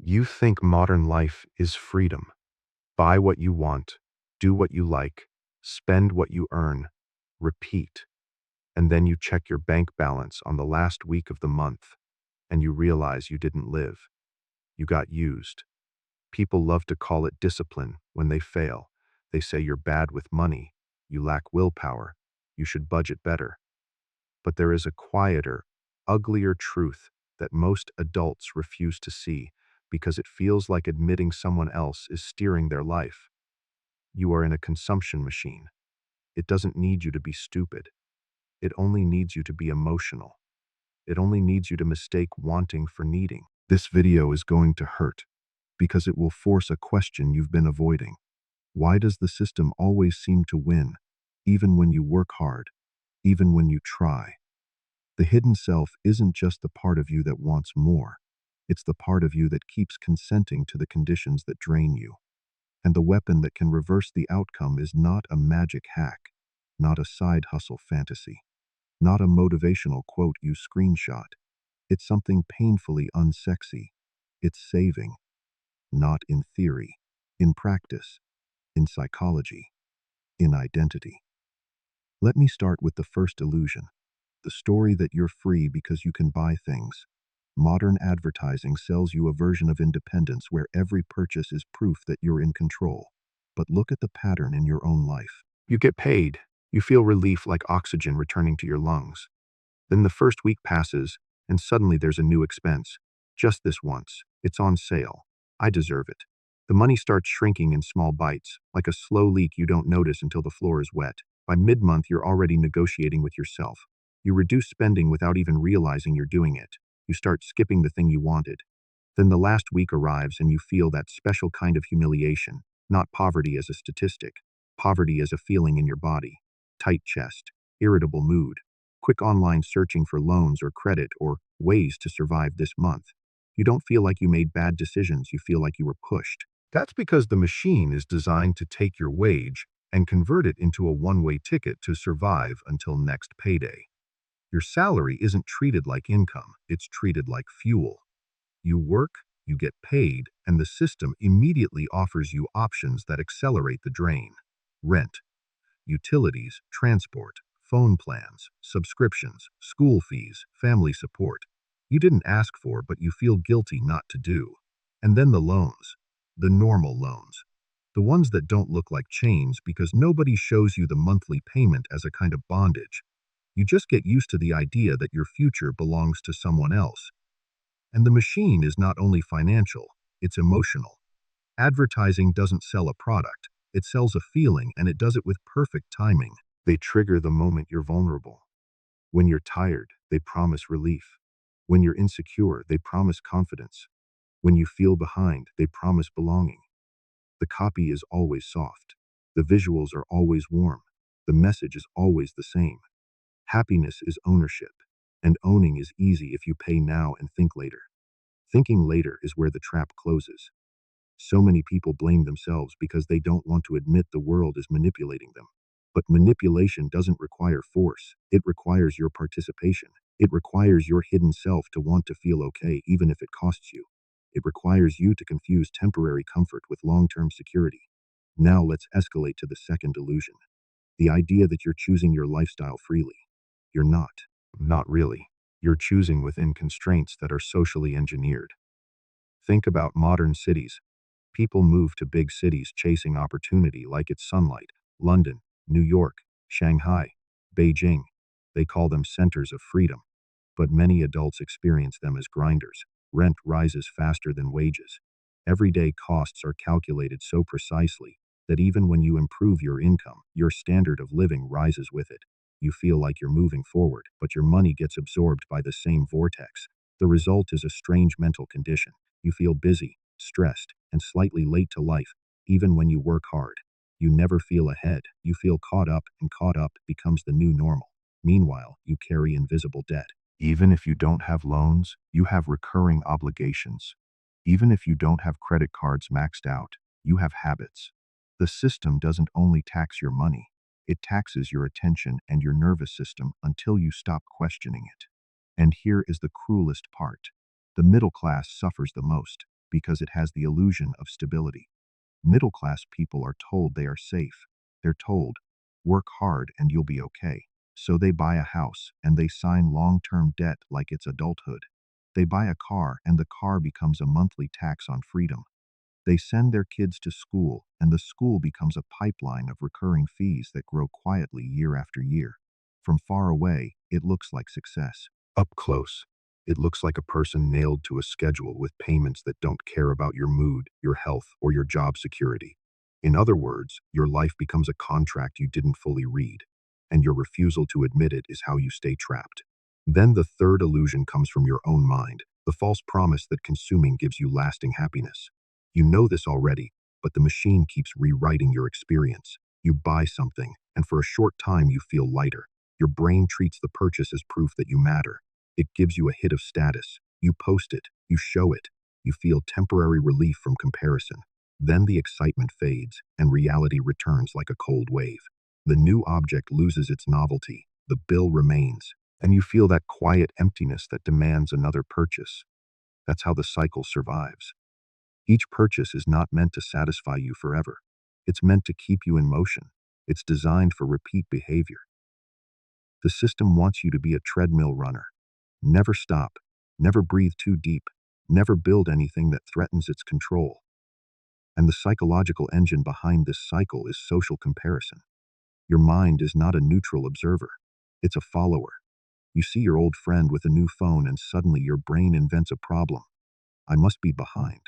You think modern life is freedom. Buy what you want, do what you like, spend what you earn, repeat. And then you check your bank balance on the last week of the month, and you realize you didn't live. You got used. People love to call it discipline when they fail. They say you're bad with money, you lack willpower, you should budget better. But there is a quieter, uglier truth that most adults refuse to see because it feels like admitting someone else is steering their life. You are in a consumption machine. It doesn't need you to be stupid. It only needs you to be emotional. It only needs you to mistake wanting for needing. This video is going to hurt because it will force a question you've been avoiding. Why does the system always seem to win, even when you work hard, even when you try? The hidden self isn't just the part of you that wants more. It's the part of you that keeps consenting to the conditions that drain you. And the weapon that can reverse the outcome is not a magic hack, not a side hustle fantasy, not a motivational quote you screenshot. It's something painfully unsexy. It's saving, not in theory, in practice, in psychology, in identity. Let me start with the first illusion. The story that you're free because you can buy things. Modern advertising sells you a version of independence where every purchase is proof that you're in control. But look at the pattern in your own life. You get paid. You feel relief like oxygen returning to your lungs. Then the first week passes, and suddenly there's a new expense. Just this once. It's on sale. I deserve it. The money starts shrinking in small bites, like a slow leak you don't notice until the floor is wet. By mid-month, you're already negotiating with yourself. You reduce spending without even realizing you're doing it. You start skipping the thing you wanted. Then the last week arrives and you feel that special kind of humiliation, not poverty as a statistic, poverty as a feeling in your body. Tight chest, irritable mood, quick online searching for loans or credit or ways to survive this month. You don't feel like you made bad decisions, you feel like you were pushed. That's because the machine is designed to take your wage and convert it into a one-way ticket to survive until next payday. Your salary isn't treated like income, it's treated like fuel. You work, you get paid, and the system immediately offers you options that accelerate the drain. Rent, utilities, transport, phone plans, subscriptions, school fees, family support. You didn't ask for, but you feel guilty not to do. And then the loans, the normal loans. The ones that don't look like chains because nobody shows you the monthly payment as a kind of bondage. You just get used to the idea that your future belongs to someone else. And the machine is not only financial, it's emotional. Advertising doesn't sell a product, it sells a feeling, and it does it with perfect timing. They trigger the moment you're vulnerable. When you're tired, they promise relief. When you're insecure, they promise confidence. When you feel behind, they promise belonging. The copy is always soft. The visuals are always warm. The message is always the same. Happiness is ownership, and owning is easy if you pay now and think later. Thinking later is where the trap closes. So many people blame themselves because they don't want to admit the world is manipulating them. But manipulation doesn't require force. It requires your participation. It requires your hidden self to want to feel okay even if it costs you. It requires you to confuse temporary comfort with long-term security. Now let's escalate to the second illusion. The idea that you're choosing your lifestyle freely. You're not. Not really. You're choosing within constraints that are socially engineered. Think about modern cities. People move to big cities chasing opportunity like it's sunlight. London, New York, Shanghai, Beijing. They call them centers of freedom. But many adults experience them as grinders. Rent rises faster than wages. Everyday costs are calculated so precisely that even when you improve your income, your standard of living rises with it. You feel like you're moving forward, but your money gets absorbed by the same vortex. The result is a strange mental condition. You feel busy, stressed, and slightly late to life, even when you work hard. You never feel ahead. You feel caught up, and caught up becomes the new normal. Meanwhile, you carry invisible debt. Even if you don't have loans, you have recurring obligations. Even if you don't have credit cards maxed out, you have habits. The system doesn't only tax your money, it taxes your attention and your nervous system until you stop questioning it. And here is the cruelest part. The middle class suffers the most. because it has the illusion of stability. Middle-class people are told they are safe. They're told, work hard and you'll be okay. So they buy a house and they sign long-term debt like it's adulthood. They buy a car and the car becomes a monthly tax on freedom. They send their kids to school and the school becomes a pipeline of recurring fees that grow quietly year after year. From far away, it looks like success. Up close, it looks like a person nailed to a schedule with payments that don't care about your mood, your health, or your job security. In other words, your life becomes a contract you didn't fully read, and your refusal to admit it is how you stay trapped. Then the third illusion comes from your own mind, the false promise that consuming gives you lasting happiness. You know this already, but the machine keeps rewriting your experience. You buy something, and for a short time you feel lighter. Your brain treats the purchase as proof that you matter. It gives you a hit of status. You post it, you show it. You feel temporary relief from comparison. Then the excitement fades, and reality returns like a cold wave. The new object loses its novelty, the bill remains, and you feel that quiet emptiness that demands another purchase. That's how the cycle survives. Each purchase is not meant to satisfy you forever. It's meant to keep you in motion. It's designed for repeat behavior. The system wants you to be a treadmill runner. Never stop, never breathe too deep, never build anything that threatens its control. And the psychological engine behind this cycle is social comparison. Your mind is not a neutral observer. It's a follower. You see your old friend with a new phone and suddenly your brain invents a problem. I must be behind.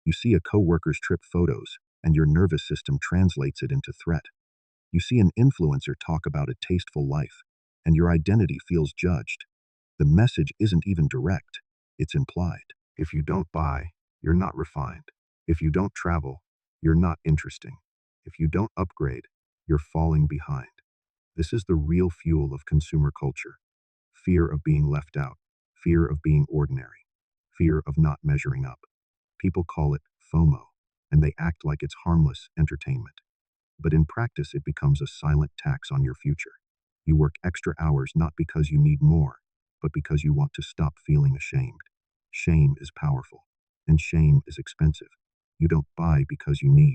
You see a coworker's trip photos, and your nervous system translates it into threat. You see an influencer talk about a tasteful life, and your identity feels judged. The message isn't even direct, it's implied. If you don't buy, you're not refined. If you don't travel, you're not interesting. If you don't upgrade, you're falling behind. This is the real fuel of consumer culture. Fear of being left out, fear of being ordinary, fear of not measuring up. People call it FOMO, and they act like it's harmless entertainment. But in practice, it becomes a silent tax on your future. You work extra hours not because you need more, but because you want to stop feeling ashamed. Shame is powerful, and shame is expensive. You don't buy because you need.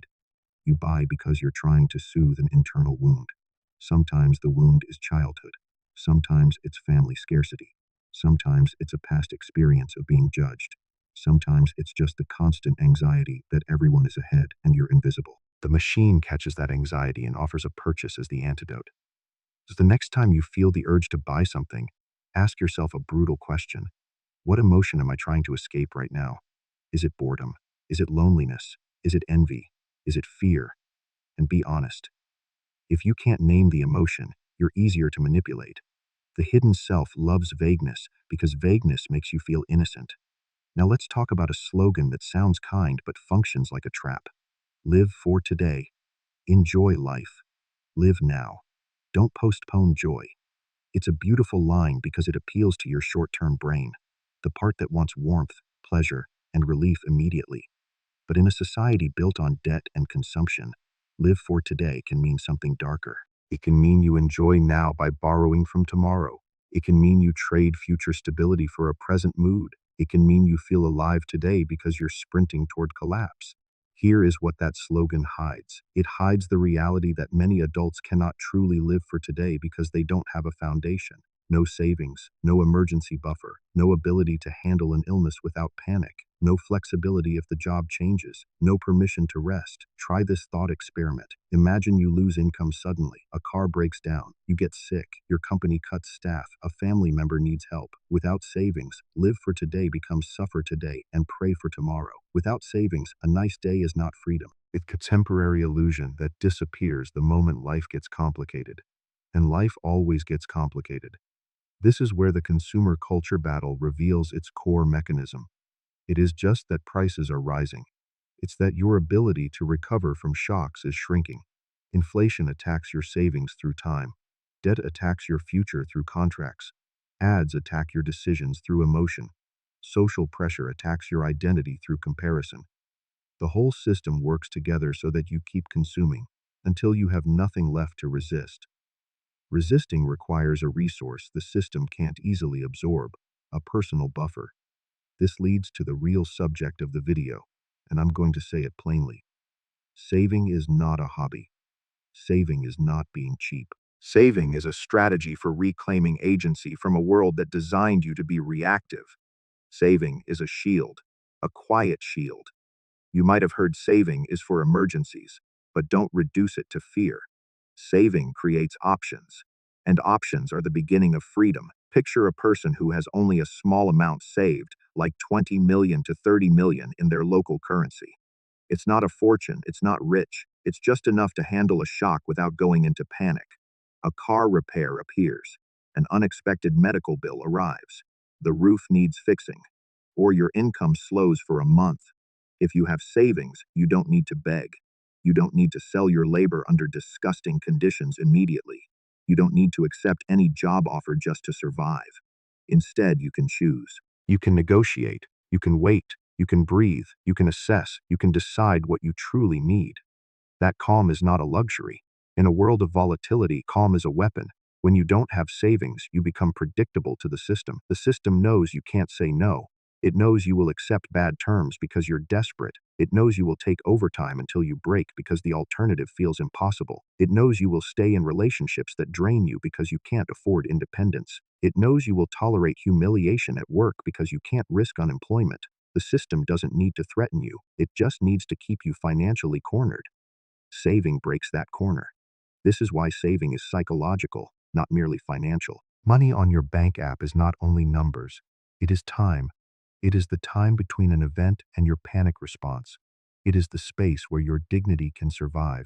You buy because you're trying to soothe an internal wound. Sometimes the wound is childhood. Sometimes it's family scarcity. Sometimes it's a past experience of being judged. Sometimes it's just the constant anxiety that everyone is ahead and you're invisible. The machine catches that anxiety and offers a purchase as the antidote. So the next time you feel the urge to buy something, ask yourself a brutal question. What emotion am I trying to escape right now? Is it boredom? Is it loneliness? Is it envy? Is it fear? And be honest. If you can't name the emotion, you're easier to manipulate. The hidden self loves vagueness because vagueness makes you feel innocent. Now let's talk about a slogan that sounds kind but functions like a trap. Live for today. Enjoy life. Live now. Don't postpone joy. It's a beautiful line because it appeals to your short-term brain, the part that wants warmth, pleasure, and relief immediately. But in a society built on debt and consumption, live for today can mean something darker. It can mean you enjoy now by borrowing from tomorrow. It can mean you trade future stability for a present mood. It can mean you feel alive today because you're sprinting toward collapse. Here is what that slogan hides. It hides the reality that many adults cannot truly live for today because they don't have a foundation. No savings, no emergency buffer, no ability to handle an illness without panic, no flexibility if the job changes, no permission to rest. Try this thought experiment. Imagine you lose income suddenly, a car breaks down, you get sick, your company cuts staff, a family member needs help. Without savings, live for today becomes suffer today and pray for tomorrow. Without savings, a nice day is not freedom. It's a temporary illusion that disappears the moment life gets complicated. And life always gets complicated. This is where the consumer culture battle reveals its core mechanism. It is just that prices are rising. It's that your ability to recover from shocks is shrinking. Inflation attacks your savings through time. Debt attacks your future through contracts. Ads attack your decisions through emotion. Social pressure attacks your identity through comparison. The whole system works together so that you keep consuming until you have nothing left to resist. Resisting requires a resource the system can't easily absorb, a personal buffer. This leads to the real subject of the video, and I'm going to say it plainly. Saving is not a hobby. Saving is not being cheap. Saving is a strategy for reclaiming agency from a world that designed you to be reactive. Saving is a shield, a quiet shield. You might have heard saving is for emergencies, but don't reduce it to fear. Saving creates options, and options are the beginning of freedom. Picture a person who has only a small amount saved, like 20 million to 30 million in their local currency. It's not a fortune, it's not rich, it's just enough to handle a shock without going into panic. A car repair appears. An unexpected medical bill arrives. The roof needs fixing. Or your income slows for a month. If you have savings, you don't need to beg. You don't need to sell your labor under disgusting conditions immediately. You don't need to accept any job offer just to survive. Instead, you can choose. You can negotiate. You can wait. You can breathe. You can assess. You can decide what you truly need. That calm is not a luxury. In a world of volatility, calm is a weapon. When you don't have savings, you become predictable to the system. The system knows you can't say no. It knows you will accept bad terms because you're desperate. It knows you will take overtime until you break because the alternative feels impossible. It knows you will stay in relationships that drain you because you can't afford independence. It knows you will tolerate humiliation at work because you can't risk unemployment. The system doesn't need to threaten you. It just needs to keep you financially cornered. Saving breaks that corner. This is why saving is psychological, not merely financial. Money on your bank app is not only numbers, it is time. It is the time between an event and your panic response. It is the space where your dignity can survive.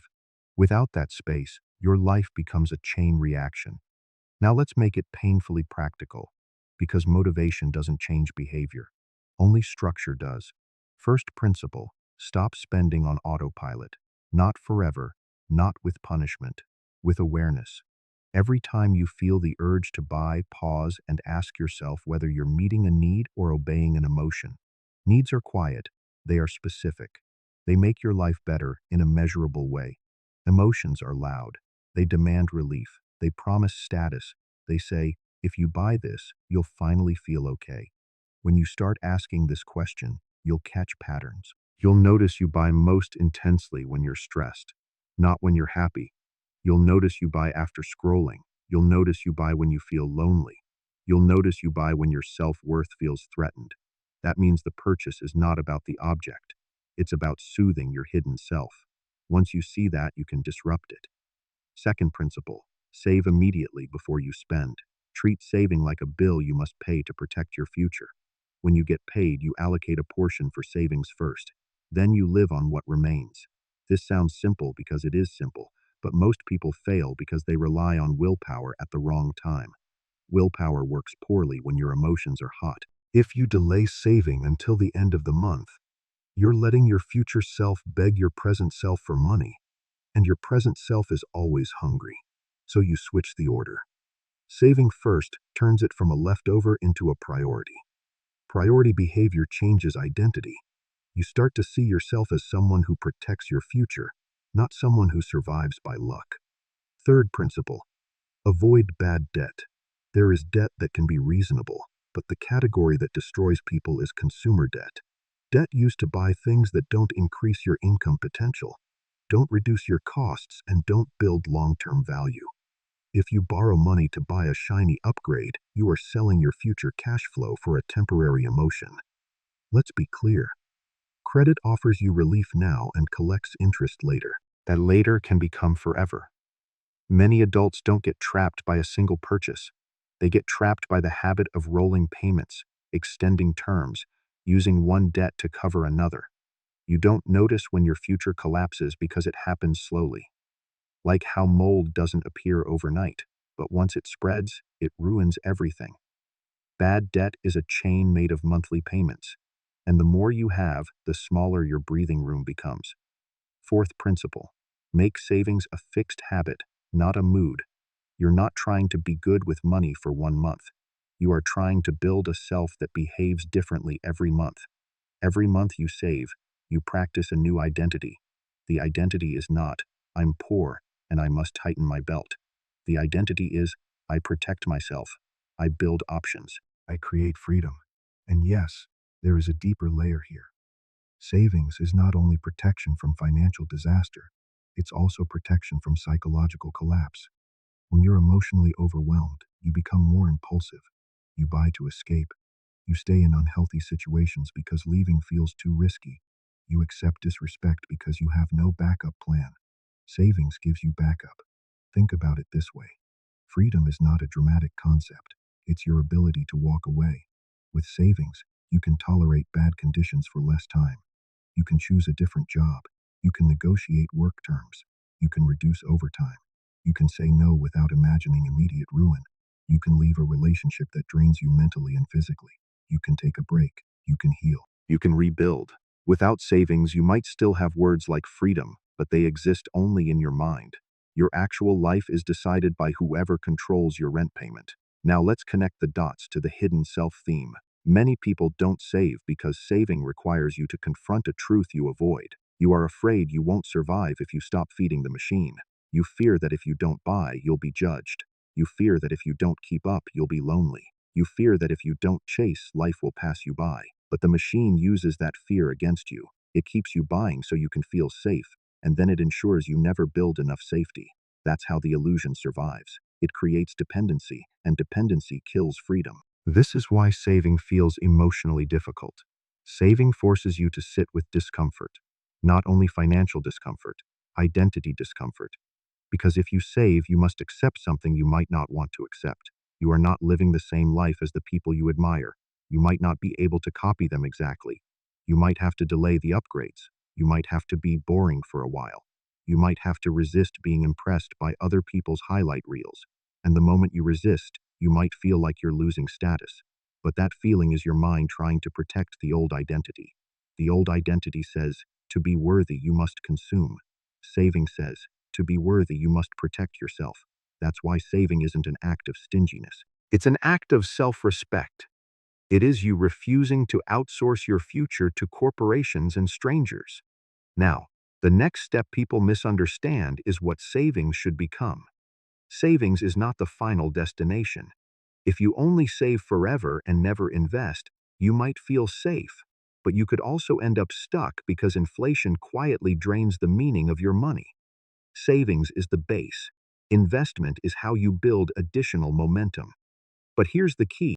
Without that space, your life becomes a chain reaction. Now let's make it painfully practical, because motivation doesn't change behavior. Only structure does. First principle, stop spending on autopilot. Not forever, not with punishment, with awareness. Every time you feel the urge to buy, pause and ask yourself whether you're meeting a need or obeying an emotion. Needs are quiet, they are specific. They make your life better in a measurable way. Emotions are loud, they demand relief, they promise status. They say, if you buy this, you'll finally feel okay. When you start asking this question, you'll catch patterns. You'll notice you buy most intensely when you're stressed, not when you're happy. You'll notice you buy after scrolling. You'll notice you buy when you feel lonely. You'll notice you buy when your self-worth feels threatened. That means the purchase is not about the object. It's about soothing your hidden self. Once you see that, you can disrupt it. Second principle, save immediately before you spend. Treat saving like a bill you must pay to protect your future. When you get paid, you allocate a portion for savings first. Then you live on what remains. This sounds simple because it is simple, but most people fail because they rely on willpower at the wrong time. Willpower works poorly when your emotions are hot. If you delay saving until the end of the month, you're letting your future self beg your present self for money, and your present self is always hungry. So you switch the order. Saving first turns it from a leftover into a priority. Priority behavior changes identity. You start to see yourself as someone who protects your future, not someone who survives by luck. Third principle, avoid bad debt. There is debt that can be reasonable, but the category that destroys people is consumer debt. Debt used to buy things that don't increase your income potential, don't reduce your costs, and don't build long-term value. If you borrow money to buy a shiny upgrade, you are selling your future cash flow for a temporary emotion. Let's be clear. Credit offers you relief now and collects interest later. That later can become forever. Many adults don't get trapped by a single purchase. They get trapped by the habit of rolling payments, extending terms, using one debt to cover another. You don't notice when your future collapses because it happens slowly. Like how mold doesn't appear overnight, but once it spreads, it ruins everything. Bad debt is a chain made of monthly payments, and the more you have, the smaller your breathing room becomes. Fourth principle, make savings a fixed habit, not a mood. You're not trying to be good with money for 1 month. You are trying to build a self that behaves differently every month. Every month you save, you practice a new identity. The identity is not, I'm poor and I must tighten my belt. The identity is, I protect myself. I build options. I create freedom. And yes, There is a deeper layer here. Savings is not only protection from financial disaster, it's also protection from psychological collapse. When you're emotionally overwhelmed, you become more impulsive. You buy to escape. You stay in unhealthy situations because leaving feels too risky. You accept disrespect because you have no backup plan. Savings gives you backup. Think about it this way. Freedom is not a dramatic concept. It's your ability to walk away. With savings, you can tolerate bad conditions for less time. You can choose a different job. You can negotiate work terms. You can reduce overtime. You can say no without imagining immediate ruin. You can leave a relationship that drains you mentally and physically. You can take a break. You can heal. You can rebuild. Without savings, you might still have words like freedom, but they exist only in your mind. Your actual life is decided by whoever controls your rent payment. Now let's connect the dots to the hidden self theme. Many people don't save because saving requires you to confront a truth you avoid. You are afraid you won't survive if you stop feeding the machine. You fear that if you don't buy, you'll be judged. You fear that if you don't keep up, you'll be lonely. You fear that if you don't chase, life will pass you by. But the machine uses that fear against you. It keeps you buying so you can feel safe, and then it ensures you never build enough safety. That's how the illusion survives. It creates dependency, and dependency kills freedom. This is why saving feels emotionally difficult. Saving forces you to sit with discomfort, not only financial discomfort, identity discomfort. Because if you save, you must accept something you might not want to accept. You are not living the same life as the people you admire. You might not be able to copy them exactly. You might have to delay the upgrades. You might have to be boring for a while. You might have to resist being impressed by other people's highlight reels. And the moment you resist, you might feel like you're losing status. But that feeling is your mind trying to protect the old identity. The old identity says, to be worthy, you must consume. Saving says, to be worthy, you must protect yourself. That's why saving isn't an act of stinginess. It's an act of self-respect. It is you refusing to outsource your future to corporations and strangers. Now, the next step people misunderstand is what savings should become. Savings is not the final destination. If you only save forever and never invest, you might feel safe, but you could also end up stuck because inflation quietly drains the meaning of your money. Savings is the base. Investment is how you build additional momentum. But here's the key.